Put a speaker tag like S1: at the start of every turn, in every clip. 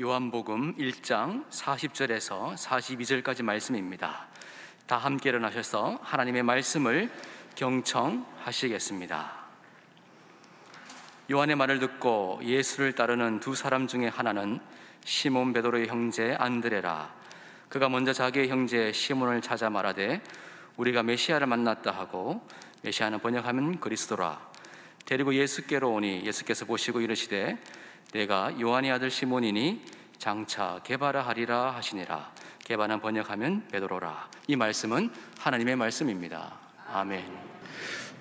S1: 요한복음 1장 40절에서 42절까지 말씀입니다. 다 함께 일어나셔서 하나님의 말씀을 경청하시겠습니다. 요한의 말을 듣고 예수를 따르는 두 사람 중에 하나는 시몬 베드로의 형제 안드레라. 그가 먼저 자기의 형제 시몬을 찾아 말하되 우리가 메시아를 만났다 하고, 메시아는 번역하면 그리스도라. 데리고 예수께로 오니 예수께서 보시고 이르시되 내가 요한의 아들 시몬이니 장차 게바라 하리라 하시니라. 게바는 번역하면 베드로라. 이 말씀은 하나님의 말씀입니다. 아멘.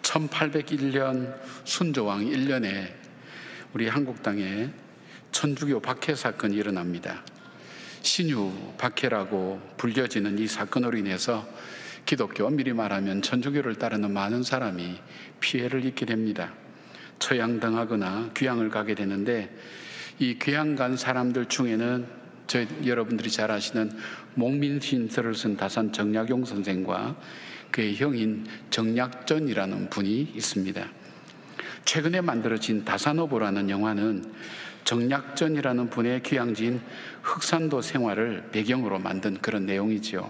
S2: 1801년 순조왕 1년에 우리 한국 땅에 천주교 박해 사건이 일어납니다. 신유 박해라고 불려지는 이 사건으로 인해서 기독교, 엄밀히 말하면 천주교를 따르는 많은 사람이 피해를 입게 됩니다. 처양당하거나 귀향을 가게 되는데, 이 귀향 간 사람들 중에는 여러분들이 잘 아시는 목민신서를 쓴 다산 정약용 선생과 그의 형인 정약전이라는 분이 있습니다. 최근에 만들어진 다산오보라는 영화는 정약전이라는 분의 귀향지인 흑산도 생활을 배경으로 만든 그런 내용이지요.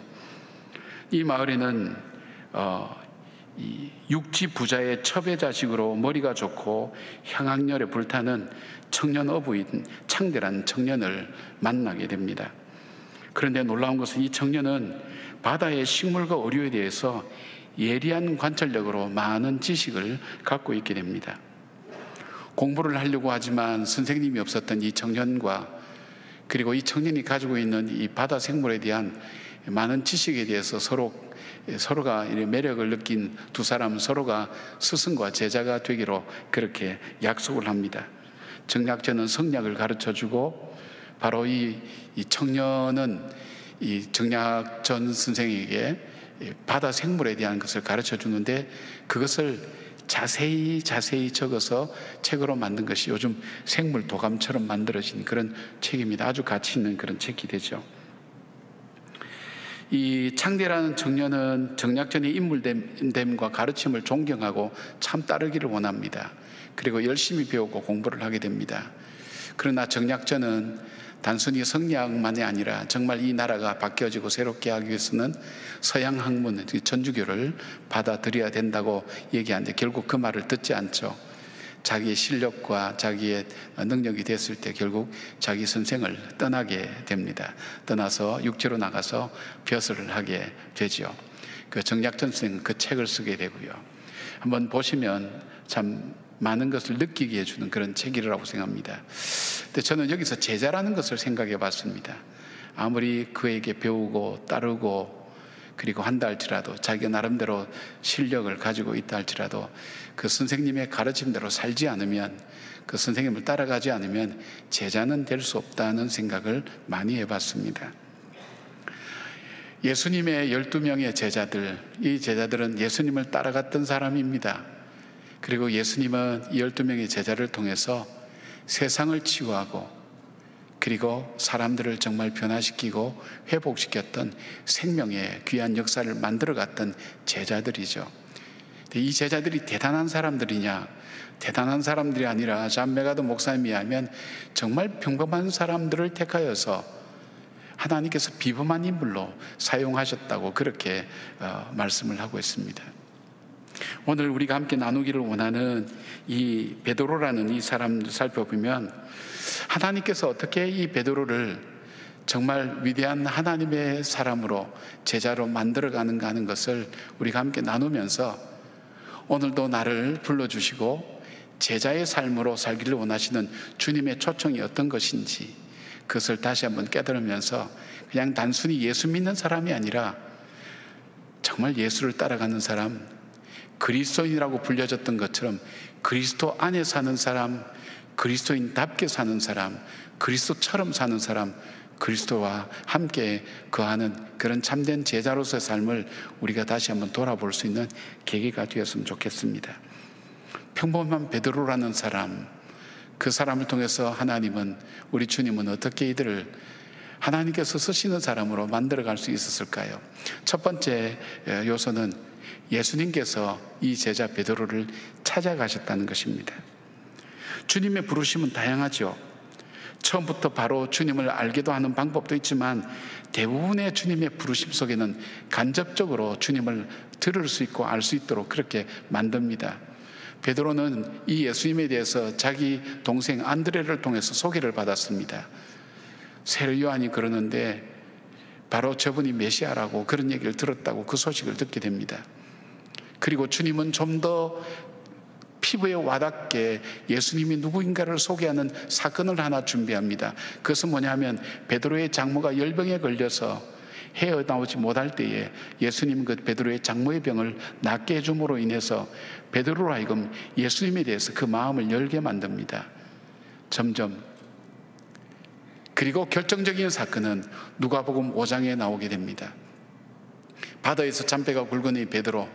S2: 이 마을에는 이 육지 부자의 첩외자식으로 머리가 좋고 향학열에 불타는 청년 어부인 창대란 청년을 만나게 됩니다. 그런데 놀라운 것은 이 청년은 바다의 식물과 어류에 대해서 예리한 관찰력으로 많은 지식을 갖고 있게 됩니다. 공부를 하려고 하지만 선생님이 없었던 이 청년과, 그리고 이 청년이 가지고 있는 이 바다 생물에 대한 많은 지식에 대해서 서로가 매력을 느낀 두 사람은 서로가 스승과 제자가 되기로 그렇게 약속을 합니다. 정약전은 성략을 가르쳐주고, 바로 이 청년은 이 정약전 선생에게 바다 생물에 대한 것을 가르쳐주는데, 그것을 자세히 적어서 책으로 만든 것이 요즘 생물 도감처럼 만들어진 그런 책입니다. 아주 가치 있는 그런 책이 되죠. 이 창대라는 청년은 정약전의 인물됨과 가르침을 존경하고 참 따르기를 원합니다. 그리고 열심히 배우고 공부를 하게 됩니다. 그러나 정약전은 단순히 성리학만이 아니라 정말 이 나라가 바뀌어지고 새롭게 하기 위해서는 서양 학문, 천주교를 받아들여야 된다고 얘기하는데, 결국 그 말을 듣지 않죠. 자기의 실력과 자기의 능력이 됐을 때 결국 자기 선생을 떠나게 됩니다. 떠나서 육지로 나가서 벼슬을 하게 되죠. 그 정약전 선생은 그 책을 쓰게 되고요. 한번 보시면 참 많은 것을 느끼게 해주는 그런 책이라고 생각합니다. 근데 저는 여기서 제자라는 것을 생각해 봤습니다. 아무리 그에게 배우고 따르고 그리고 한다 할지라도, 자기가 나름대로 실력을 가지고 있다 할지라도 그 선생님의 가르침대로 살지 않으면, 그 선생님을 따라가지 않으면 제자는 될 수 없다는 생각을 많이 해봤습니다. 예수님의 12명의 제자들, 이 제자들은 예수님을 따라갔던 사람입니다. 그리고 예수님은 이 12명의 제자를 통해서 세상을 치유하고, 그리고 사람들을 정말 변화시키고 회복시켰던 생명의 귀한 역사를 만들어갔던 제자들이죠. 이 제자들이 대단한 사람들이냐? 대단한 사람들이 아니라 잔 메가도 목사님이 하면 정말 평범한 사람들을 택하여서 하나님께서 비범한 인물로 사용하셨다고 그렇게 말씀을 하고 있습니다. 오늘 우리가 함께 나누기를 원하는 이 베드로라는 이 사람을 살펴보면, 하나님께서 어떻게 이 베드로를 정말 위대한 하나님의 사람으로, 제자로 만들어가는가 하는 것을 우리가 함께 나누면서, 오늘도 나를 불러주시고 제자의 삶으로 살기를 원하시는 주님의 초청이 어떤 것인지 그것을 다시 한번 깨달으면서, 그냥 단순히 예수 믿는 사람이 아니라 정말 예수를 따라가는 사람, 그리스도인이라고 불려졌던 것처럼 그리스도 안에 사는 사람, 그리스도인답게 사는 사람, 그리스도처럼 사는 사람, 그리스도와 함께 거하는 그런 참된 제자로서의 삶을 우리가 다시 한번 돌아볼 수 있는 계기가 되었으면 좋겠습니다. 평범한 베드로라는 사람, 그 사람을 통해서 하나님은, 우리 주님은 어떻게 이들을 하나님께서 쓰시는 사람으로 만들어갈 수 있었을까요? 첫 번째 요소는 예수님께서 이 제자 베드로를 찾아가셨다는 것입니다. 주님의 부르심은 다양하죠. 처음부터 바로 주님을 알기도 하는 방법도 있지만 대부분의 주님의 부르심 속에는 간접적으로 주님을 들을 수 있고 알 수 있도록 그렇게 만듭니다. 베드로는 이 예수님에 대해서 자기 동생 안드레를 통해서 소개를 받았습니다. 세례 요한이 그러는데 바로 저분이 메시아라고 그런 얘기를 들었다고 그 소식을 듣게 됩니다. 그리고 주님은 좀 더 피부에 와닿게 예수님이 누구인가를 소개하는 사건을 하나 준비합니다. 그것은 뭐냐면 베드로의 장모가 열병에 걸려서 헤어나오지 못할 때에 예수님은 그 베드로의 장모의 병을 낫게 해줌으로 인해서 베드로로 하여금 예수님에 대해서 그 마음을 열게 만듭니다. 점점. 그리고 결정적인 사건은 누가복음 5장에 나오게 됩니다. 바다에서 잔배가 굵은 이 베드로,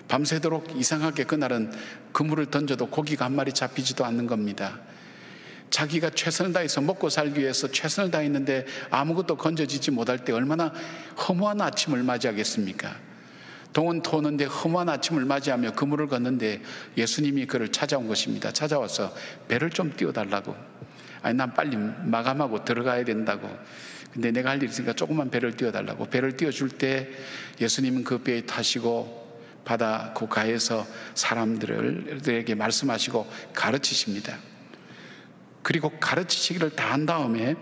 S2: 밤새도록 이상하게 그날은 그물을 던져도 고기가 한 마리 잡히지도 않는 겁니다. 자기가 최선을 다해서 먹고 살기 위해서 최선을 다했는데 아무것도 건져지지 못할 때 얼마나 허무한 아침을 맞이하겠습니까? 동은 토는데 허무한 아침을 맞이하며 그물을 걷는데 예수님이 그를 찾아온 것입니다. 찾아와서 배를 좀 띄워달라고. 아니, 난 빨리 마감하고 들어가야 된다고. 근데 내가 할 일이 있으니까 조금만 배를 띄워달라고. 배를 띄워줄 때 예수님은 그 배에 타시고 바다 그 가에서 사람들에게 말씀하시고 가르치십니다. 그리고 가르치시기를 다 한 다음에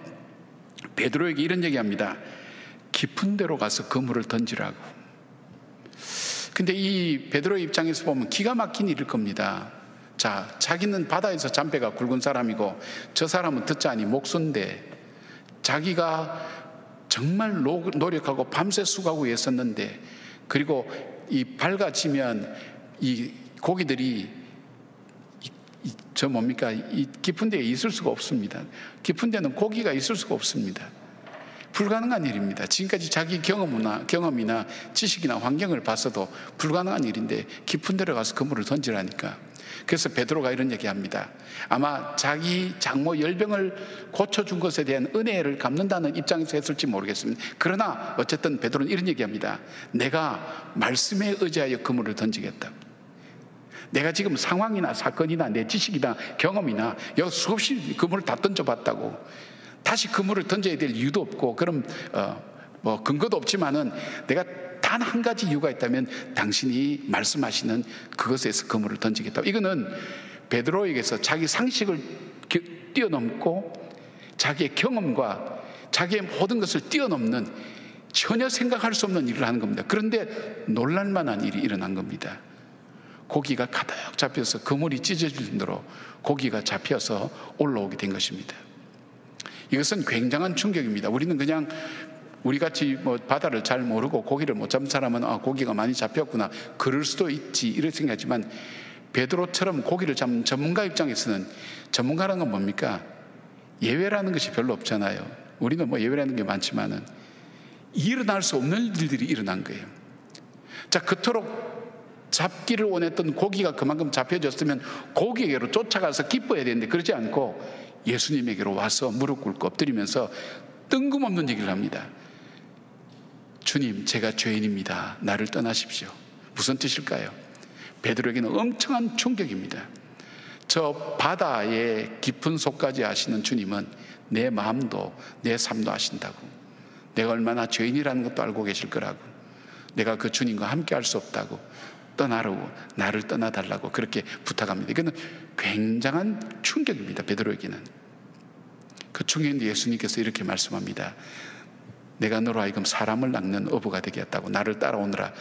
S2: 베드로에게 이런 얘기합니다. 깊은 데로 가서 그물을 던지라고. 근데 이 베드로의 입장에서 보면 기가 막힌 일일 겁니다. 자, 자기는 바다에서 잔배가 굵은 사람이고 저 사람은 듣자니 목수인데 자기가 정말 노력하고 밤새 수고하고 애썼는데, 그리고 이 밝아지면 이 고기들이 이 깊은 데에 있을 수가 없습니다. 깊은 데는 고기가 있을 수가 없습니다. 불가능한 일입니다. 지금까지 자기 경험이나 지식이나 환경을 봤어도 불가능한 일인데 깊은 데로 가서 그물을 던지라니까. 그래서 베드로가 이런 얘기합니다. 아마 자기 장모 열병을 고쳐준 것에 대한 은혜를 갚는다는 입장에서 했을지 모르겠습니다. 그러나 어쨌든 베드로는 이런 얘기합니다. 내가 말씀에 의지하여 그물을 던지겠다. 내가 지금 상황이나 사건이나 내 지식이나 경험이나 여기 수없이 그물을 다 던져봤다고. 다시 그물을 던져야 될 이유도 없고 그럼 뭐 근거도 없지만은 내가 단 한 가지 이유가 있다면 당신이 말씀하시는 그것에서 그물을 던지겠다. 이거는 베드로에게서 자기 상식을 뛰어넘고 자기의 경험과 자기의 모든 것을 뛰어넘는 전혀 생각할 수 없는 일을 하는 겁니다. 그런데 놀랄만한 일이 일어난 겁니다. 고기가 가득 잡혀서 그물이 찢어질 정도로 고기가 잡혀서 올라오게 된 것입니다. 이것은 굉장한 충격입니다. 우리는 그냥 우리같이 뭐 바다를 잘 모르고 고기를 못 잡는 사람은 고기가 많이 잡혔구나 그럴 수도 있지 이렇게 생각하지만 베드로처럼 고기를 잡는 전문가 입장에서는, 전문가라는 건 뭡니까? 예외라는 것이 별로 없잖아요. 우리는 뭐 예외라는 게 많지만은 일어날 수 없는 일들이 일어난 거예요. 자, 그토록 잡기를 원했던 고기가 그만큼 잡혀졌으면 고기에게로 쫓아가서 기뻐해야 되는데 그러지 않고 예수님에게로 와서 무릎 꿇고 엎드리면서 뜬금없는 얘기를 합니다. 주님, 제가 죄인입니다. 나를 떠나십시오. 무슨 뜻일까요? 베드로에게는 엄청난 충격입니다. 저 바다의 깊은 속까지 아시는 주님은 내 마음도 내 삶도 아신다고. 내가 얼마나 죄인이라는 것도 알고 계실 거라고. 내가 그 주님과 함께 할 수 없다고. 떠나라고, 나를 떠나달라고 그렇게 부탁합니다. 이거는 굉장한 충격입니다. 베드로에게는. 그 충격인데 예수님께서 이렇게 말씀합니다. 내가 너로 하여금 사람을 낚는 어부가 되게 했다고. 나를 따라오느라.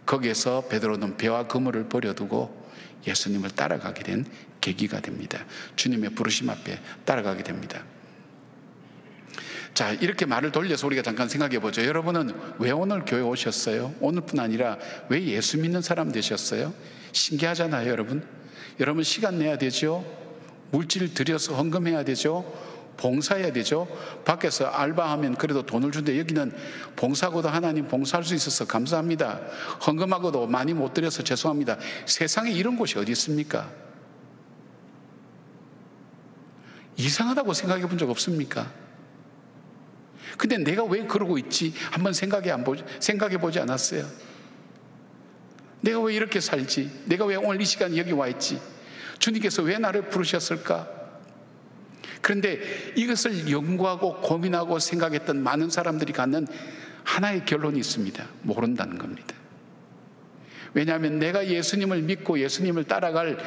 S2: 거기에서 베드로는 배와 그물을 버려두고 예수님을 따라가게 된 계기가 됩니다. 주님의 부르심 앞에 따라가게 됩니다. 자, 이렇게 말을 돌려서 우리가 잠깐 생각해 보죠. 여러분은 왜 오늘 교회 오셨어요? 오늘뿐 아니라 왜 예수 믿는 사람 되셨어요? 신기하잖아요, 여러분. 여러분 시간 내야 되죠. 물질 들여서 헌금해야 되죠. 봉사해야 되죠. 밖에서 알바하면 그래도 돈을 주는데 여기는 봉사하고도 하나님 봉사할 수 있어서 감사합니다. 헌금하고도 많이 못 드려서 죄송합니다. 세상에 이런 곳이 어디 있습니까? 이상하다고 생각해 본 적 없습니까? 근데 내가 왜 그러고 있지? 한번 생각해 보지 않았어요? 내가 왜 이렇게 살지? 내가 왜 오늘 이 시간 여기 와 있지? 주님께서 왜 나를 부르셨을까? 그런데 이것을 연구하고 고민하고 생각했던 많은 사람들이 갖는 하나의 결론이 있습니다. 모른다는 겁니다. 왜냐하면 내가 예수님을 믿고 예수님을 따라갈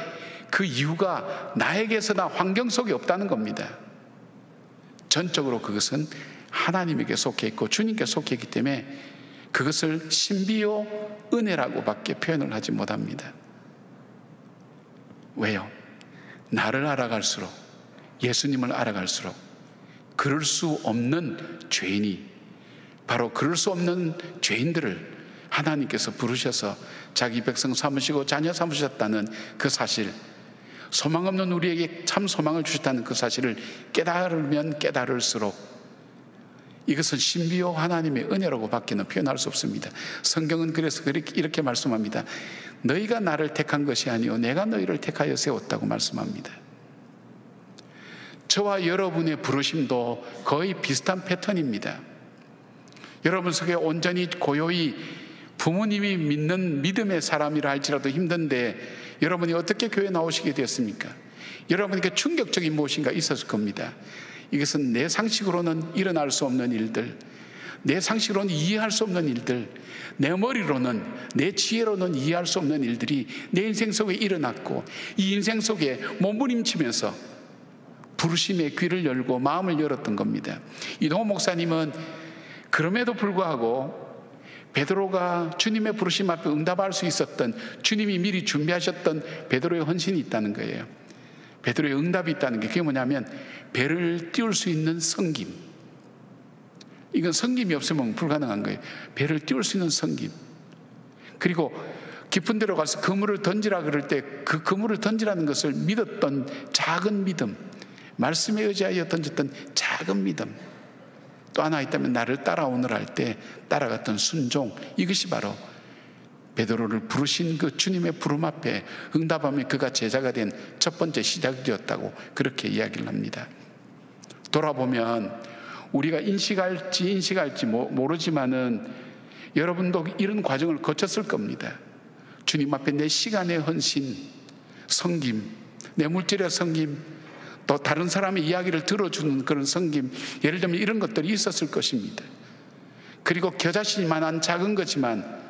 S2: 그 이유가 나에게서나 환경 속에 없다는 겁니다. 전적으로 그것은 하나님에게 속해 있고 주님께 속해 있기 때문에 그것을 신비요 은혜라고밖에 표현을 하지 못합니다. 왜요? 나를 알아갈수록, 예수님을 알아갈수록 그럴 수 없는 죄인이, 바로 그럴 수 없는 죄인들을 하나님께서 부르셔서 자기 백성 삼으시고 자녀 삼으셨다는 그 사실, 소망 없는 우리에게 참 소망을 주셨다는 그 사실을 깨달으면 깨달을수록 이것은 신비요 하나님의 은혜라고 밖에는 표현할 수 없습니다. 성경은 그래서 이렇게 말씀합니다. 너희가 나를 택한 것이 아니요 내가 너희를 택하여 세웠다고 말씀합니다. 저와 여러분의 부르심도 거의 비슷한 패턴입니다. 여러분 속에 온전히 고요히 부모님이 믿는 믿음의 사람이라 할지라도 힘든데 여러분이 어떻게 교회 나오시게 되었습니까? 여러분에게 충격적인 무엇인가 있었을 겁니다. 이것은 내 상식으로는 일어날 수 없는 일들, 내 상식으로는 이해할 수 없는 일들, 내 머리로는, 내 지혜로는 이해할 수 없는 일들이 내 인생 속에 일어났고, 이 인생 속에 몸부림치면서 부르심의 귀를 열고 마음을 열었던 겁니다. 이동호 목사님은 그럼에도 불구하고 베드로가 주님의 부르심 앞에 응답할 수 있었던, 주님이 미리 준비하셨던 베드로의 헌신이 있다는 거예요. 베드로의 응답이 있다는 게, 그게 뭐냐면 배를 띄울 수 있는 섬김. 이건 섬김이 없으면 불가능한 거예요. 배를 띄울 수 있는 섬김. 그리고 깊은 데로 가서 그물을 던지라 그럴 때 그 그물을 던지라는 것을 믿었던 작은 믿음, 말씀에 의지하여 던졌던 작은 믿음, 또 하나 있다면 나를 따라오너라 할 때 따라갔던 순종, 이것이 바로 베드로를 부르신 그 주님의 부름 앞에 응답하며 그가 제자가 된 첫 번째 시작이었다고 그렇게 이야기를 합니다. 돌아보면 우리가 인식할지 모르지만은 여러분도 이런 과정을 거쳤을 겁니다. 주님 앞에 내 시간의 헌신, 섬김, 내 물질의 섬김, 또 다른 사람의 이야기를 들어주는 그런 섬김, 예를 들면 이런 것들이 있었을 것입니다. 그리고 겨자씨만한 작은 거지만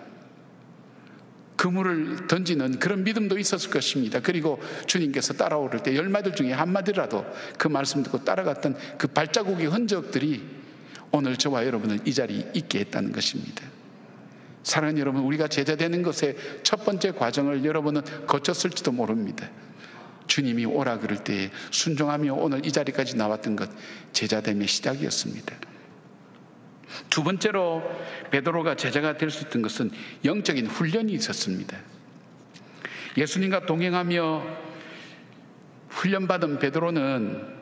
S2: 그물을 던지는 그런 믿음도 있었을 것입니다. 그리고 주님께서 따라오를 때 10마디 중에 한마디라도 그 말씀 듣고 따라갔던 그 발자국의 흔적들이 오늘 저와 여러분을 이 자리에 있게 했다는 것입니다. 사랑하는 여러분, 우리가 제자 되는 것의 첫 번째 과정을 여러분은 거쳤을지도 모릅니다. 주님이 오라 그럴 때 순종하며 오늘 이 자리까지 나왔던 것, 제자됨의 시작이었습니다. 두 번째로 베드로가 제자가 될 수 있던 것은 영적인 훈련이 있었습니다. 예수님과 동행하며 훈련받은 베드로는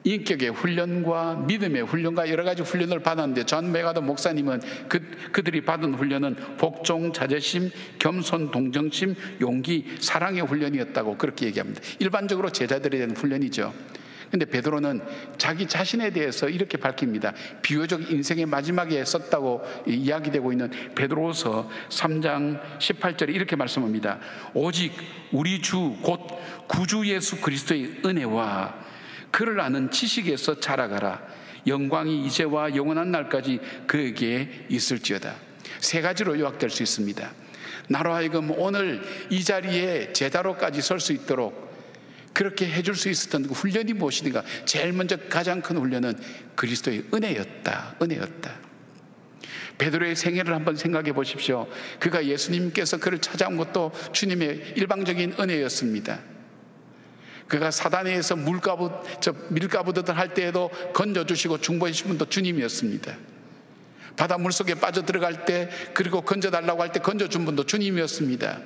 S2: 인격의 훈련과 믿음의 훈련과 여러 가지 훈련을 받았는데, 존 메가더 목사님은 그들이 받은 훈련은 복종, 자제심, 겸손, 동정심, 용기, 사랑의 훈련이었다고 그렇게 얘기합니다. 일반적으로 제자들에 대한 훈련이죠. 그런데 베드로는 자기 자신에 대해서 이렇게 밝힙니다. 비유적 인생의 마지막에 썼다고 이야기되고 있는 베드로서 3장 18절에 이렇게 말씀합니다. 오직 우리 주 곧 구주 예수 그리스도의 은혜와 그를 아는 지식에서 자라가라. 영광이 이제와 영원한 날까지 그에게 있을지어다. 세 가지로 요약될 수 있습니다. 나로 하여금 오늘 이 자리에 제자로까지 설 수 있도록 그렇게 해줄 수 있었던 그 훈련이 무엇인가? 제일 먼저 가장 큰 훈련은 그리스도의 은혜였다. 베드로의 생애를 한번 생각해 보십시오. 그가 예수님께서 그를 찾아온 것도 주님의 일방적인 은혜였습니다. 그가 사단에 의해서 밀가부듯 할 때에도 건져주시고 중보해 주신 분도 주님이었습니다. 바다 물속에 빠져들어갈 때, 그리고 건져달라고 할 때 건져준 분도 주님이었습니다.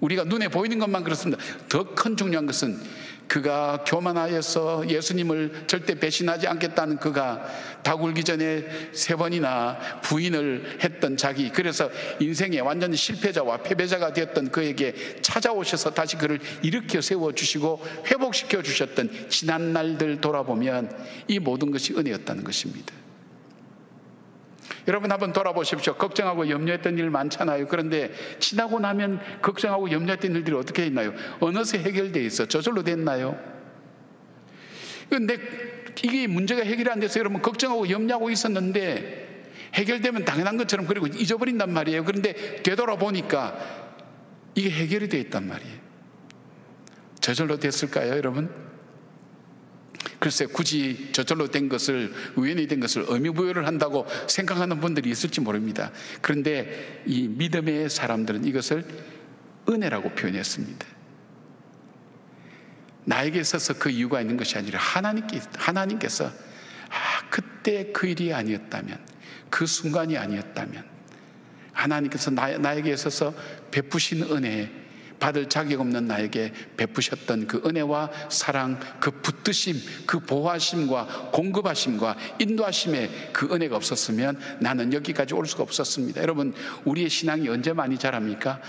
S2: 우리가 눈에 보이는 것만 그렇습니다. 더 큰 중요한 것은 그가 교만하여서 예수님을 절대 배신하지 않겠다는 그가 닭 울기 전에 3번이나 부인을 했던 자기, 그래서 인생의 완전 실패자와 패배자가 되었던 그에게 찾아오셔서 다시 그를 일으켜 세워주시고 회복시켜 주셨던 지난 날들 돌아보면 이 모든 것이 은혜였다는 것입니다. 여러분 한번 돌아보십시오. 걱정하고 염려했던 일 많잖아요. 그런데 지나고 나면 걱정하고 염려했던 일들이 어떻게 했나요? 어느새 해결되어 있어? 저절로 됐나요? 이게 문제가 해결이 안 돼서 여러분 걱정하고 염려하고 있었는데 해결되면 당연한 것처럼 그리고 잊어버린단 말이에요. 그런데 되돌아보니까 이게 해결이 되어 있단 말이에요. 저절로 됐을까요, 여러분? 글쎄, 굳이 저절로 된 것을, 우연히 된 것을 의미부여를 한다고 생각하는 분들이 있을지 모릅니다. 그런데 이 믿음의 사람들은 이것을 은혜라고 표현했습니다. 나에게 있어서 그 이유가 있는 것이 아니라 하나님께서 그때 그 일이 아니었다면, 그 순간이 아니었다면, 하나님께서 나에게 있어서 베푸신 은혜, 받을 자격 없는 나에게 베푸셨던 그 은혜와 사랑, 그 붙드심, 그 보호하심과 공급하심과 인도하심의 그 은혜가 없었으면 나는 여기까지 올 수가 없었습니다. 여러분, 우리의 신앙이 언제 많이 자랍니까?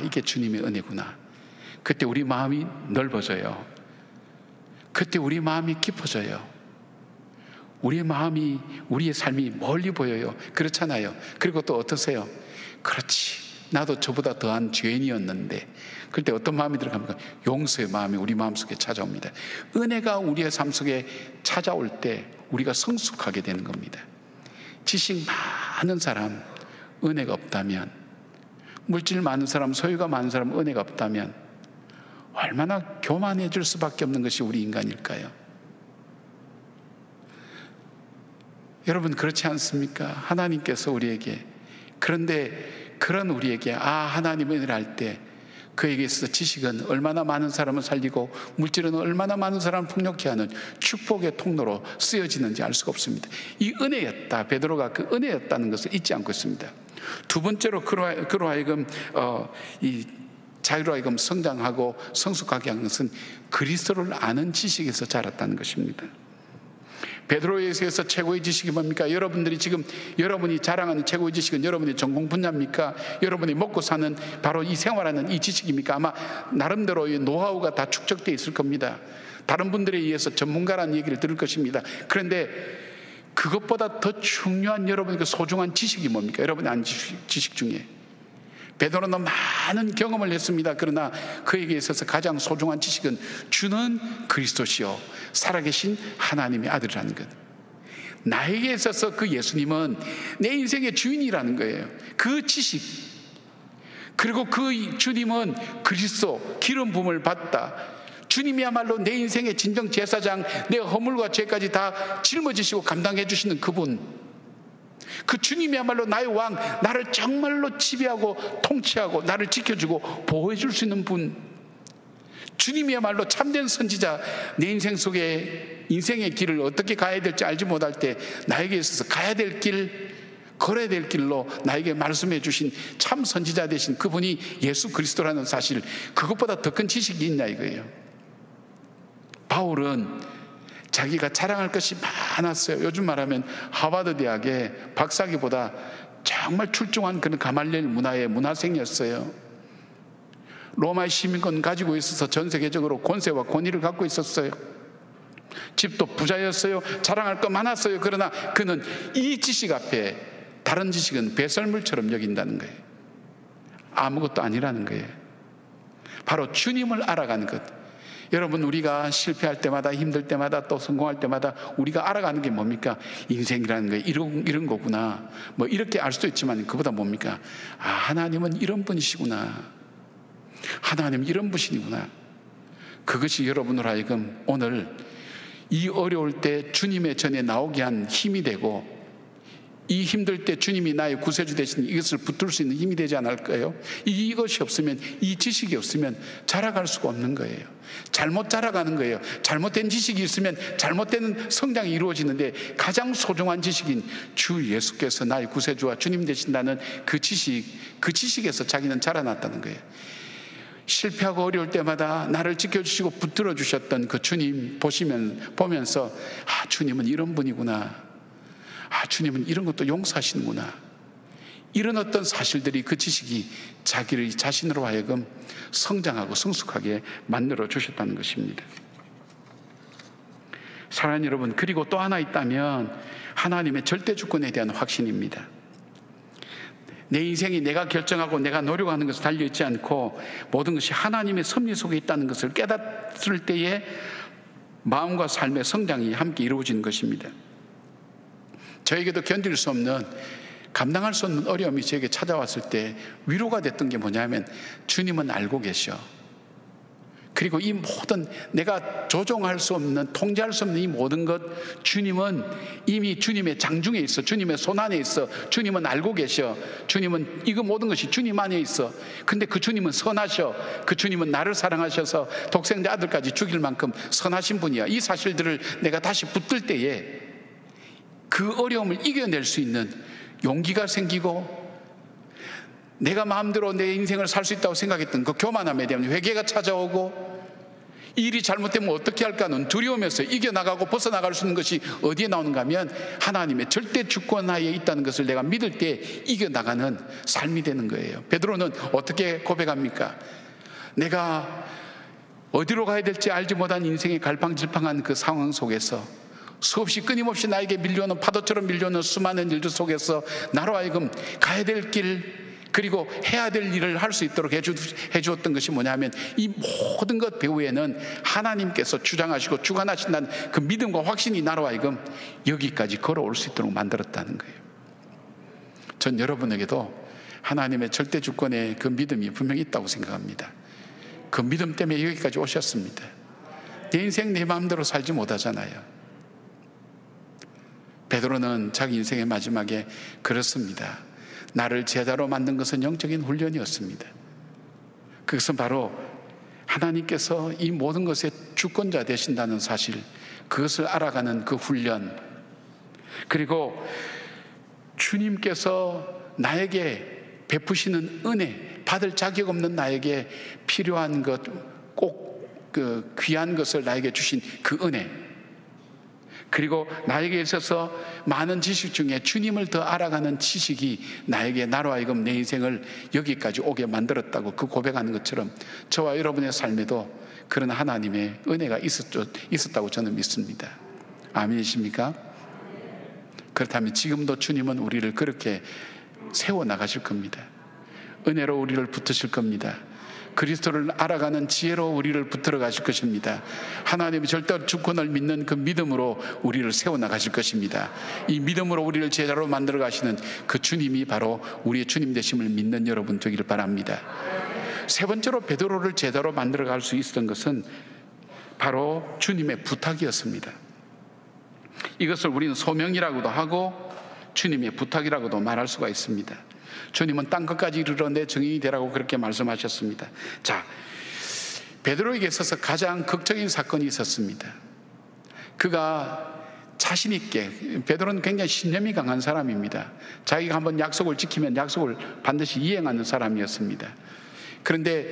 S2: 이게 주님의 은혜구나. 그때 우리 마음이 넓어져요. 그때 우리 마음이 깊어져요. 우리의 마음이, 우리의 삶이 멀리 보여요. 그렇잖아요. 그리고 또 어떠세요? 그렇지, 나도 저보다 더한 죄인이었는데. 그때 어떤 마음이 들어갑니까? 용서의 마음이 우리 마음속에 찾아옵니다. 은혜가 우리의 삶 속에 찾아올 때 우리가 성숙하게 되는 겁니다. 지식 많은 사람 은혜가 없다면, 물질 많은 사람, 소유가 많은 사람 은혜가 없다면 얼마나 교만해질 수밖에 없는 것이 우리 인간일까요? 여러분, 그렇지 않습니까? 하나님께서 우리에게, 그런데 그런 우리에게 하나님 은혜를 할 때 그에게 있어서 지식은 얼마나 많은 사람을 살리고 물질은 얼마나 많은 사람을 풍요케 하는 축복의 통로로 쓰여지는지 알 수가 없습니다. 이 은혜였다, 베드로가 그 은혜였다는 것을 잊지 않고 있습니다. 두 번째로 그로 하여금 이 자유로 하여금 성장하고 성숙하게 한 것은 그리스도를 아는 지식에서 자랐다는 것입니다. 베드로에서 최고의 지식이 뭡니까? 여러분들이 지금 여러분이 자랑하는 최고의 지식은 여러분의 전공 분야입니까? 여러분이 먹고 사는 바로 이 생활하는 이 지식입니까? 아마 나름대로의 노하우가 다 축적되어 있을 겁니다. 다른 분들에 의해서 전문가라는 얘기를 들을 것입니다. 그런데 그것보다 더 중요한 여러분의 소중한 지식이 뭡니까? 여러분이 아는 지식 중에 베드로는 많은 경험을 했습니다. 그러나 그에게 있어서 가장 소중한 지식은 주는 그리스도시요 살아계신 하나님의 아들이라는 것. 나에게 있어서 그 예수님은 내 인생의 주인이라는 거예요. 그 지식, 그리고 그 주님은 그리스도, 기름 부음을 받다, 주님이야말로 내 인생의 진정 제사장, 내 허물과 죄까지 다 짊어지시고 감당해 주시는 그분, 그 주님이야말로 나의 왕, 나를 정말로 지배하고 통치하고 나를 지켜주고 보호해 줄 수 있는 분, 주님이야말로 참된 선지자. 내 인생 속에 인생의 길을 어떻게 가야 될지 알지 못할 때 나에게 있어서 가야 될 길, 걸어야 될 길로 나에게 말씀해 주신 참 선지자 되신 그분이 예수 그리스도라는 사실, 그것보다 더 큰 지식이 있냐 이거예요. 바울은 자기가 자랑할 것이 많았어요. 요즘 말하면 하버드 대학의 박사기보다 정말 출중한 그런 가말리엘 문화의 문화생이었어요. 로마의 시민권 가지고 있어서 전 세계적으로 권세와 권위를 갖고 있었어요. 집도 부자였어요. 자랑할 거 많았어요. 그러나 그는 이 지식 앞에 다른 지식은 배설물처럼 여긴다는 거예요. 아무것도 아니라는 거예요. 바로 주님을 알아가는 것. 여러분, 우리가 실패할 때마다, 힘들 때마다, 또 성공할 때마다 우리가 알아가는 게 뭡니까? 인생이라는 게 이런 거구나, 뭐 이렇게 알 수도 있지만 그보다 뭡니까? 하나님은 이런 분이시구나, 하나님은 이런 분이시구나. 그것이 여러분으로 하여금 오늘 이 어려울 때 주님의 전에 나오게 한 힘이 되고, 이 힘들 때 주님이 나의 구세주 되신 이것을 붙들 수 있는 힘이 되지 않을까요? 이것이 없으면, 이 지식이 없으면 자라갈 수가 없는 거예요. 잘못 자라가는 거예요. 잘못된 지식이 있으면 잘못된 성장이 이루어지는데, 가장 소중한 지식인 주 예수께서 나의 구세주와 주님 되신다는 그 지식에서 자기는 자라났다는 거예요. 실패하고 어려울 때마다 나를 지켜주시고 붙들어 주셨던 그 주님 보면서 주님은 이런 분이구나, 주님은 이런 것도 용서하시는구나, 이런 어떤 사실들이, 그 지식이 자기를 자신으로 하여금 성장하고 성숙하게 만들어 주셨다는 것입니다. 사랑하는 여러분, 그리고 또 하나 있다면 하나님의 절대 주권에 대한 확신입니다. 내 인생이 내가 결정하고 내가 노력하는 것에 달려있지 않고 모든 것이 하나님의 섭리 속에 있다는 것을 깨닫을 때에 마음과 삶의 성장이 함께 이루어지는 것입니다. 저에게도 견딜 수 없는, 감당할 수 없는 어려움이 저에게 찾아왔을 때 위로가 됐던 게 뭐냐면, 주님은 알고 계셔. 그리고 이 모든, 내가 조종할 수 없는, 통제할 수 없는 이 모든 것, 주님은 이미 주님의 장중에 있어. 주님의 손 안에 있어. 주님은 알고 계셔. 주님은, 이거 모든 것이 주님 안에 있어. 근데 그 주님은 선하셔. 그 주님은 나를 사랑하셔서 독생자 아들까지 죽일 만큼 선하신 분이야. 이 사실들을 내가 다시 붙들 때에 그 어려움을 이겨낼 수 있는 용기가 생기고, 내가 마음대로 내 인생을 살 수 있다고 생각했던 그 교만함에 대한 회개가 찾아오고, 이 일이 잘못되면 어떻게 할까는 두려움에서 이겨나가고 벗어나갈 수 있는 것이 어디에 나오는가 하면, 하나님의 절대 주권 하에 있다는 것을 내가 믿을 때 이겨나가는 삶이 되는 거예요. 베드로는 어떻게 고백합니까? 내가 어디로 가야 될지 알지 못한 인생의 갈팡질팡한 그 상황 속에서, 수없이 끊임없이 나에게 밀려오는, 파도처럼 밀려오는 수많은 일들 속에서 나로 하여금 가야 될 길, 그리고 해야 될 일을 할 수 있도록 해주었던 것이 뭐냐면, 이 모든 것 배후에는 하나님께서 주장하시고 주관하신다는 그 믿음과 확신이 나로 하여금 여기까지 걸어올 수 있도록 만들었다는 거예요. 전 여러분에게도 하나님의 절대 주권의 그 믿음이 분명히 있다고 생각합니다. 그 믿음 때문에 여기까지 오셨습니다. 내 인생 내 마음대로 살지 못하잖아요. 베드로는 자기 인생의 마지막에 그렇습니다. 나를 제자로 만든 것은 영적인 훈련이었습니다. 그것은 바로 하나님께서 이 모든 것의 주권자 되신다는 사실, 그것을 알아가는 그 훈련, 그리고 주님께서 나에게 베푸시는 은혜, 받을 자격 없는 나에게 필요한 것, 꼭 그 귀한 것을 나에게 주신 그 은혜, 그리고 나에게 있어서 많은 지식 중에 주님을 더 알아가는 지식이 나에게, 나로 하여금 내 인생을 여기까지 오게 만들었다고 그 고백하는 것처럼, 저와 여러분의 삶에도 그런 하나님의 은혜가 있었다고 저는 믿습니다. 아멘이십니까? 그렇다면 지금도 주님은 우리를 그렇게 세워나가실 겁니다. 은혜로 우리를 붙으실 겁니다. 그리스도를 알아가는 지혜로 우리를 붙들어 가실 것입니다. 하나님의 절대 주권을 믿는 그 믿음으로 우리를 세워나가실 것입니다. 이 믿음으로 우리를 제자로 만들어 가시는 그 주님이 바로 우리의 주님 되심을 믿는 여러분 되기를 바랍니다. 세 번째로 베드로를 제자로 만들어 갈 수 있었던 것은 바로 주님의 부탁이었습니다. 이것을 우리는 소명이라고도 하고 주님의 부탁이라고도 말할 수가 있습니다. 주님은 땅 끝까지 이르러 내 증인이 되라고 그렇게 말씀하셨습니다. 자, 베드로에게 있어서 가장 극적인 사건이 있었습니다. 그가 자신 있게, 베드로는 굉장히 신념이 강한 사람입니다. 자기가 한번 약속을 지키면 약속을 반드시 이행하는 사람이었습니다. 그런데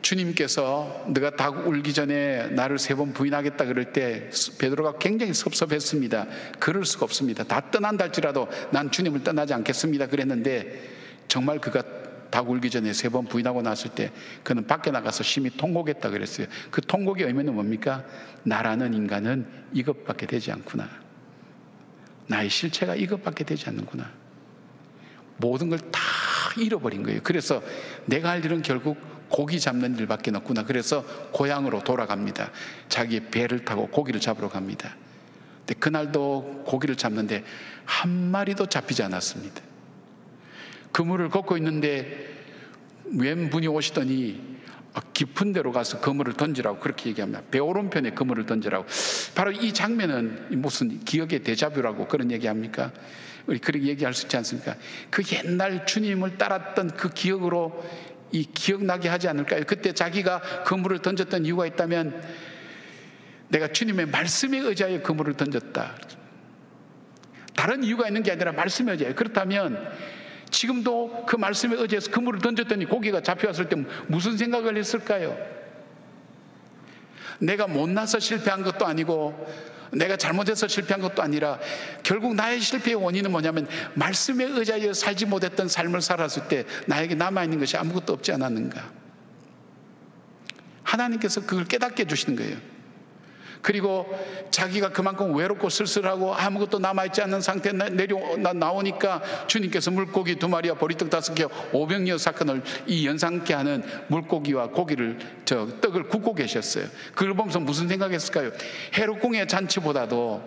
S2: 주님께서 너가 닭 울기 전에 나를 3번 부인하겠다 그럴 때 베드로가 굉장히 섭섭했습니다. 그럴 수가 없습니다. 다 떠난다 할지라도 난 주님을 떠나지 않겠습니다 그랬는데, 정말 그가 닭 울기 전에 3번 부인하고 났을 때 그는 밖에 나가서 심히 통곡했다 그랬어요. 그 통곡의 의미는 뭡니까? 나라는 인간은 이것밖에 되지 않구나. 나의 실체가 이것밖에 되지 않는구나. 모든 걸 다 잃어버린 거예요. 그래서 내가 할 일은 결국 고기 잡는 일밖에 없구나. 그래서 고향으로 돌아갑니다. 자기의 배를 타고 고기를 잡으러 갑니다. 근데 그날도 고기를 잡는데 한 마리도 잡히지 않았습니다. 그물을 걷고 있는데 웬 분이 오시더니 깊은 데로 가서 그물을 던지라고 그렇게 얘기합니다. 배 오른편에 그물을 던지라고. 바로 이 장면은 무슨 기억의 데자뷰라고 그런 얘기합니까? 우리 그렇게 얘기할 수 있지 않습니까? 그 옛날 주님을 따랐던 그 기억으로 이 기억나게 하지 않을까요? 그때 자기가 그물을 던졌던 이유가 있다면, 내가 주님의 말씀에 의지하여 그물을 던졌다. 다른 이유가 있는 게 아니라 말씀에 의지하여. 그렇다면 지금도 그 말씀에 의지해서 그물을 던졌더니 고기가 잡혀왔을 때 무슨 생각을 했을까요? 내가 못나서 실패한 것도 아니고 내가 잘못해서 실패한 것도 아니라, 결국 나의 실패의 원인은 뭐냐면 말씀에 의지하여 살지 못했던 삶을 살았을 때 나에게 남아있는 것이 아무것도 없지 않았는가. 하나님께서 그걸 깨닫게 해주시는 거예요. 그리고 자기가 그만큼 외롭고 쓸쓸하고 아무것도 남아있지 않은 상태에 나오니까 주님께서 물고기 2마리와 보리떡 5개 500여 사건을 이 연상케 하는 물고기와 고기를 떡을 굽고 계셨어요. 그걸 보면서 무슨 생각했을까요? 헤롯궁의 잔치보다도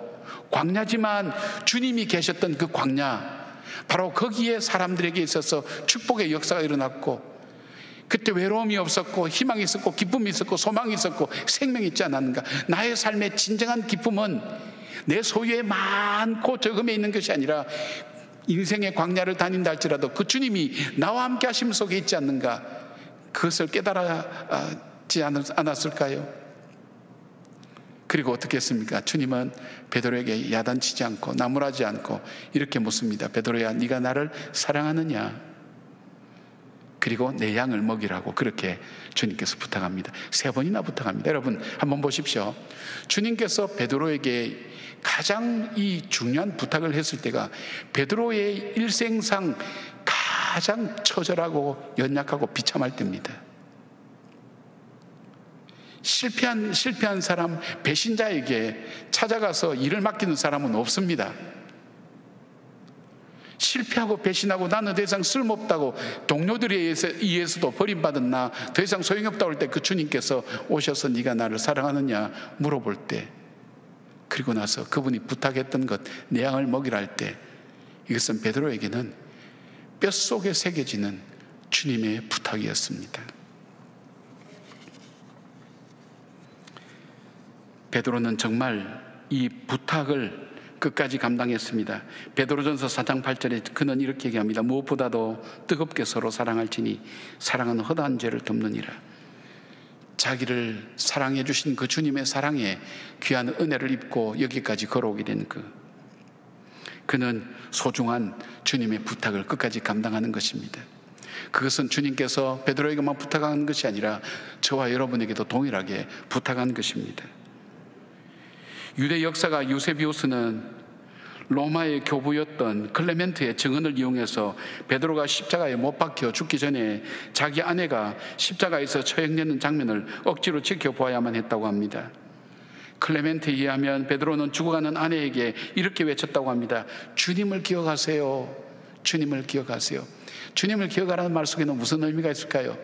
S2: 광야지만 주님이 계셨던 그 광야, 바로 거기에 사람들에게 있어서 축복의 역사가 일어났고, 그때 외로움이 없었고 희망이 있었고 기쁨이 있었고 소망이 있었고 생명이 있지 않았는가. 나의 삶의 진정한 기쁨은 내 소유의 많고 적음에 있는 것이 아니라 인생의 광야를 다닌다 할지라도 그 주님이 나와 함께 하심 속에 있지 않는가. 그것을 깨달았지 않았을까요? 그리고 어떻게 했습니까? 주님은 베드로에게 야단치지 않고 나무라지 않고 이렇게 묻습니다. 베드로야, 네가 나를 사랑하느냐? 그리고 내 양을 먹이라고 그렇게 주님께서 부탁합니다. 3번이나 부탁합니다. 여러분 한번 보십시오. 주님께서 베드로에게 가장 이 중요한 부탁을 했을 때가 베드로의 일생상 가장 처절하고 연약하고 비참할 때입니다. 실패한 사람, 배신자에게 찾아가서 일을 맡기는 사람은 없습니다. 실패하고 배신하고 나는 더 이상 쓸모없다고 동료들에 의해서도 버림받은 나 더 이상 소용없다고 할 때 그 주님께서 오셔서 네가 나를 사랑하느냐 물어볼 때, 그리고 나서 그분이 부탁했던 것 내 양을 먹이라 할 때, 이것은 베드로에게는 뼛속에 새겨지는 주님의 부탁이었습니다. 베드로는 정말 이 부탁을 끝까지 감당했습니다. 베드로전서 4장 8절에 그는 이렇게 얘기합니다. 무엇보다도 뜨겁게 서로 사랑할지니 사랑은 허다한 죄를 덮느니라. 자기를 사랑해 주신 그 주님의 사랑에 귀한 은혜를 입고 여기까지 걸어오게 된 그는 소중한 주님의 부탁을 끝까지 감당하는 것입니다. 그것은 주님께서 베드로에게만 부탁한 것이 아니라 저와 여러분에게도 동일하게 부탁한 것입니다. 유대 역사가 유세비우스는 로마의 교부였던 클레멘트의 증언을 이용해서 베드로가 십자가에 못 박혀 죽기 전에 자기 아내가 십자가에서 처형되는 장면을 억지로 지켜보아야만 했다고 합니다. 클레멘트에 의하면 베드로는 죽어가는 아내에게 이렇게 외쳤다고 합니다. 주님을 기억하세요. 주님을 기억하세요. 주님을 기억하라는 말 속에는 무슨 의미가 있을까요?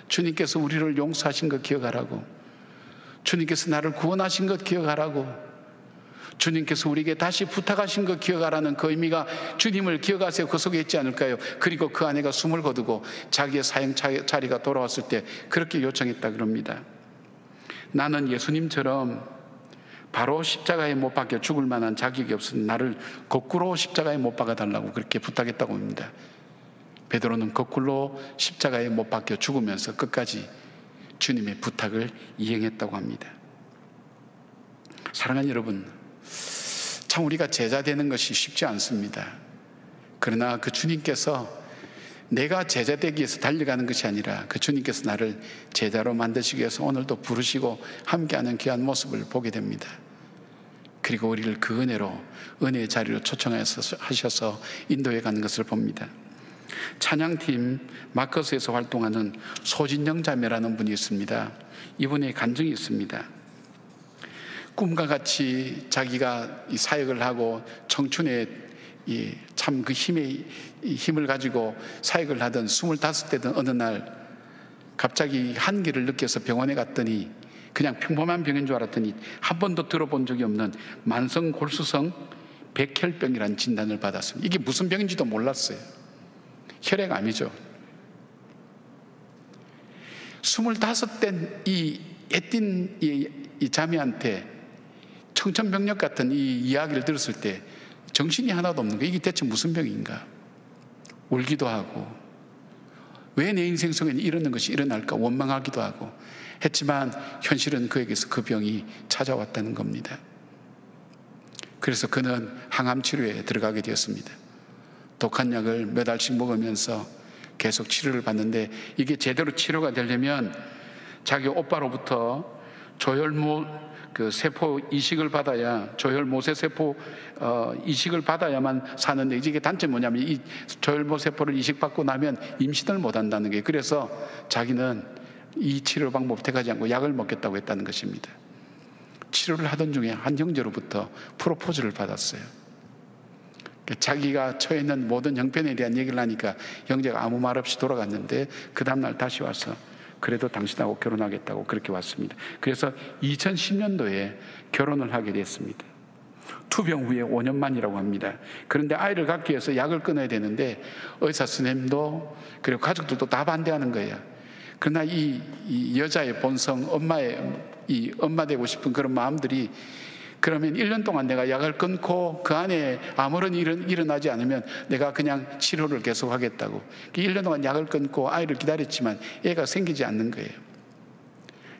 S2: 주님께서 우리를 용서하신 것 기억하라고, 주님께서 나를 구원하신 것 기억하라고, 주님께서 우리에게 다시 부탁하신 것 기억하라는 그 의미가 주님을 기억하세요 그 속에 있지 않을까요? 그리고 그 아내가 숨을 거두고 자기의 사형 자리가 돌아왔을 때 그렇게 요청했다 그럽니다. 나는 예수님처럼 바로 십자가에 못 박혀 죽을 만한 자격이 없으니 나를 거꾸로 십자가에 못 박아달라고 그렇게 부탁했다고 합니다. 베드로는 거꾸로 십자가에 못 박혀 죽으면서 끝까지 주님의 부탁을 이행했다고 합니다. 사랑하는 여러분, 참 우리가 제자 되는 것이 쉽지 않습니다. 그러나 그 주님께서 내가 제자 되기 위해서 달려가는 것이 아니라 그 주님께서 나를 제자로 만드시기 위해서 오늘도 부르시고 함께하는 귀한 모습을 보게 됩니다. 그리고 우리를 그 은혜의 자리로 초청하셔서 인도해 가는 것을 봅니다. 찬양팀 마커스에서 활동하는 소진영 자매라는 분이 있습니다. 이분의 간증이 있습니다. 꿈과 같이 자기가 이 사역을 하고 청춘에 참 그 힘을 가지고 사역을 하던 25대 된 어느 날 갑자기 한기를 느껴서 병원에 갔더니 그냥 평범한 병인 줄 알았더니 한 번도 들어본 적이 없는 만성 골수성 백혈병이라는 진단을 받았습니다. 이게 무슨 병인지도 몰랐어요. 혈액암이죠. 25대 이 애띤 이 자매한테 청천벽력 같은 이 이야기를 들었을 때 정신이 하나도 없는 거예요. 이게 대체 무슨 병인가? 울기도 하고 왜 내 인생 속에 이런 것이 일어날까 원망하기도 하고 했지만 현실은 그에게서 그 병이 찾아왔다는 겁니다. 그래서 그는 항암 치료에 들어가게 되었습니다. 독한 약을 몇 알씩 먹으면서 계속 치료를 받는데 이게 제대로 치료가 되려면 자기 오빠로부터 조혈모 그 세포 이식을 받아야, 조혈모세 세포 이식을 받아야만 사는데, 이게 단점이 뭐냐면 이 조혈모 세포를 이식받고 나면 임신을 못 한다는 게, 그래서 자기는 이 치료 방법을 택하지 않고 약을 먹겠다고 했다는 것입니다. 치료를 하던 중에 한 형제로부터 프로포즈를 받았어요. 자기가 처해 있는 모든 형편에 대한 얘기를 하니까 형제가 아무 말 없이 돌아갔는데 그 다음날 다시 와서 그래도 당신하고 결혼하겠다고 그렇게 왔습니다. 그래서 2010년도에 결혼을 하게 됐습니다. 투병 후에 5년 만이라고 합니다. 그런데 아이를 갖기 위해서 약을 끊어야 되는데 의사 선생님도 그리고 가족들도 다 반대하는 거예요. 그러나 이 여자의 본성, 엄마 되고 싶은 그런 마음들이, 그러면 1년 동안 내가 약을 끊고 그 안에 아무런 일은 일어나지 않으면 내가 그냥 치료를 계속 하겠다고 1년 동안 약을 끊고 아이를 기다렸지만 애가 생기지 않는 거예요.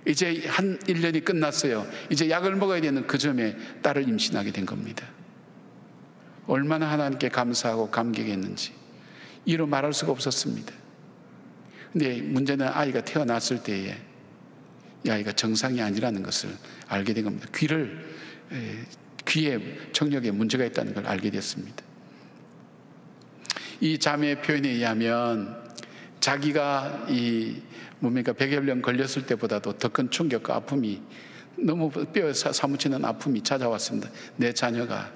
S2: 이제 한 1년이 끝났어요. 이제 약을 먹어야 되는 그 점에 딸을 임신하게 된 겁니다. 얼마나 하나님께 감사하고 감격했는지 이루 말할 수가 없었습니다. 근데 문제는 아이가 태어났을 때에 이 아이가 정상이 아니라는 것을 알게 된 겁니다. 귀에 청력에 문제가 있다는 걸 알게 됐습니다. 이 자매의 표현에 의하면 자기가 백혈병 걸렸을 때보다도 더 큰 충격과 아픔이, 너무 뼈에 사무치는 아픔이 찾아왔습니다. 내 자녀가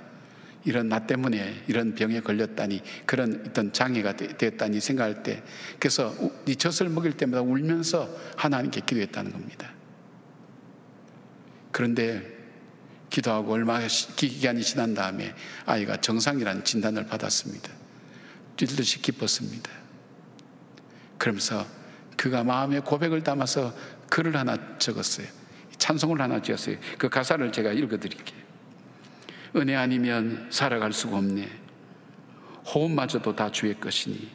S2: 이런 나 때문에 이런 병에 걸렸다니, 그런 어떤 장애가 됐다니 생각할 때, 그래서 이 젖을 먹일 때마다 울면서 하나님께 기도했다는 겁니다. 그런데 기도하고 얼마 기간이 지난 다음에 아이가 정상이라는 진단을 받았습니다. 뛰듯이 기뻤습니다. 그러면서 그가 마음의 고백을 담아서 글을 하나 적었어요. 찬송을 하나 지었어요. 그 가사를 제가 읽어드릴게요. 은혜 아니면 살아갈 수가 없네. 호흡마저도 다 주의 것이니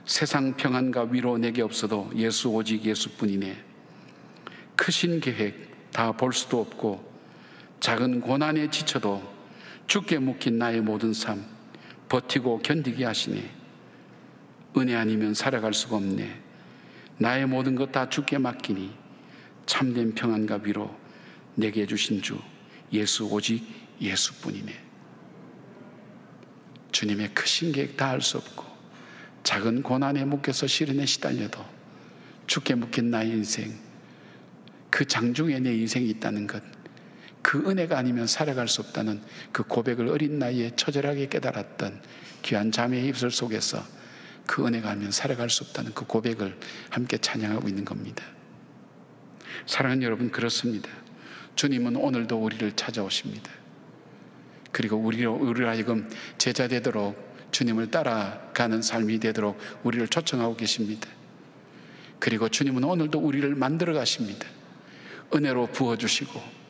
S2: 세상 평안과 위로 내게 없어도 예수 오직 예수뿐이네. 크신 계획 다 볼 수도 없고 작은 고난에 지쳐도 주께 묶인 나의 모든 삶 버티고 견디게 하시네. 은혜 아니면 살아갈 수가 없네. 나의 모든 것 다 주께 맡기니 참된 평안과 위로 내게 주신 주 예수 오직 예수뿐이네. 주님의 크신 계획 다 알 수 없고 작은 고난에 묶여서 시련에 시달려도 주께 묶인 나의 인생, 그 장중에 내 인생이 있다는 것, 그 은혜가 아니면 살아갈 수 없다는 그 고백을 어린 나이에 처절하게 깨달았던 귀한 자매의 입술 속에서 그 은혜가 아니면 살아갈 수 없다는 그 고백을 함께 찬양하고 있는 겁니다. 사랑하는 여러분, 그렇습니다. 주님은 오늘도 우리를 찾아오십니다. 그리고 우리를 하여금 제자 되도록, 주님을 따라가는 삶이 되도록 우리를 초청하고 계십니다. 그리고 주님은 오늘도 우리를 만들어 가십니다. 은혜로 부어주시고,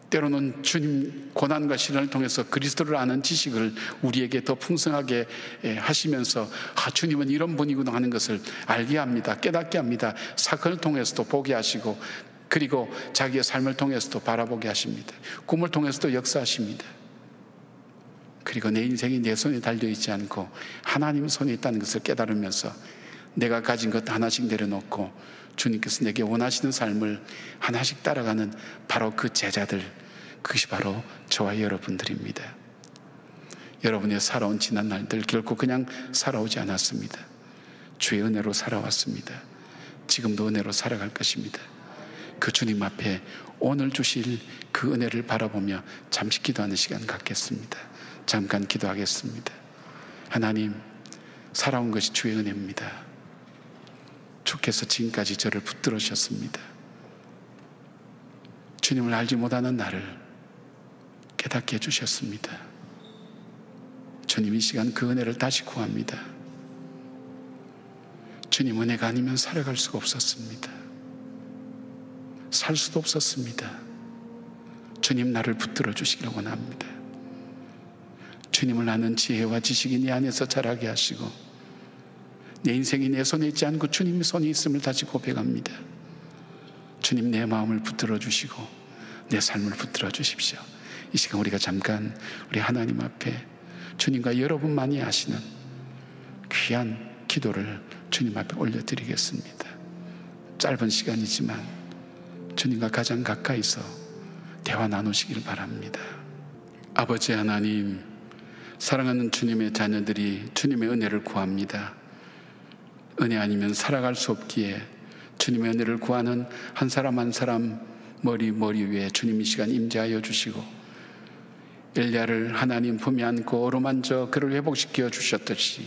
S2: 때로는 주님 고난과 시련을 통해서 그리스도를 아는 지식을 우리에게 더 풍성하게 하시면서 주님은 이런 분이구나 하는 것을 알게 합니다. 깨닫게 합니다. 사건을 통해서도 보게 하시고, 그리고 자기의 삶을 통해서도 바라보게 하십니다. 꿈을 통해서도 역사하십니다. 그리고 내 인생이 내 손에 달려있지 않고 하나님 손에 있다는 것을 깨달으면서 내가 가진 것 하나씩 내려놓고 주님께서 내게 원하시는 삶을 하나씩 따라가는 바로 그 제자들, 그것이 바로 저와 여러분들입니다. 여러분의 살아온 지난 날들 결코 그냥 살아오지 않았습니다. 주의 은혜로 살아왔습니다. 지금도 은혜로 살아갈 것입니다. 그 주님 앞에 오늘 주실 그 은혜를 바라보며 잠시 기도하는 시간 갖겠습니다. 잠깐 기도하겠습니다. 하나님, 살아온 것이 주의 은혜입니다. 주께서 지금까지 저를 붙들어 주셨습니다. 주님을 알지 못하는 나를 깨닫게 해주셨습니다. 주님, 이 시간 그 은혜를 다시 구합니다. 주님, 은혜가 아니면 살아갈 수가 없었습니다. 살 수도 없었습니다. 주님, 나를 붙들어 주시기를 원합니다. 주님을 아는 지혜와 지식이 내 안에서 자라게 하시고, 내 인생이 내 손에 있지 않고 주님 손에 있음을 다시 고백합니다. 주님, 내 마음을 붙들어 주시고 내 삶을 붙들어 주십시오. 이 시간 우리가 잠깐 우리 하나님 앞에 주님과 여러분만이 아시는 귀한 기도를 주님 앞에 올려드리겠습니다. 짧은 시간이지만 주님과 가장 가까이서 대화 나누시길 바랍니다. 아버지 하나님, 사랑하는 주님의 자녀들이 주님의 은혜를 구합니다. 은혜 아니면 살아갈 수 없기에 주님의 은혜를 구하는 한 사람 한 사람 머리 위에 주님 이 시간 임재하여 주시고, 엘리야를 하나님 품에 안고 어루만져 그를 회복시켜 주셨듯이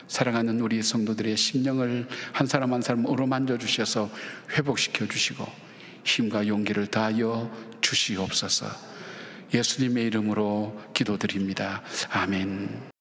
S2: 사랑하는 우리 성도들의 심령을 한 사람 한 사람 어루만져 주셔서 회복시켜 주시고 힘과 용기를 다하여 주시옵소서. 예수님의 이름으로 기도드립니다. 아멘.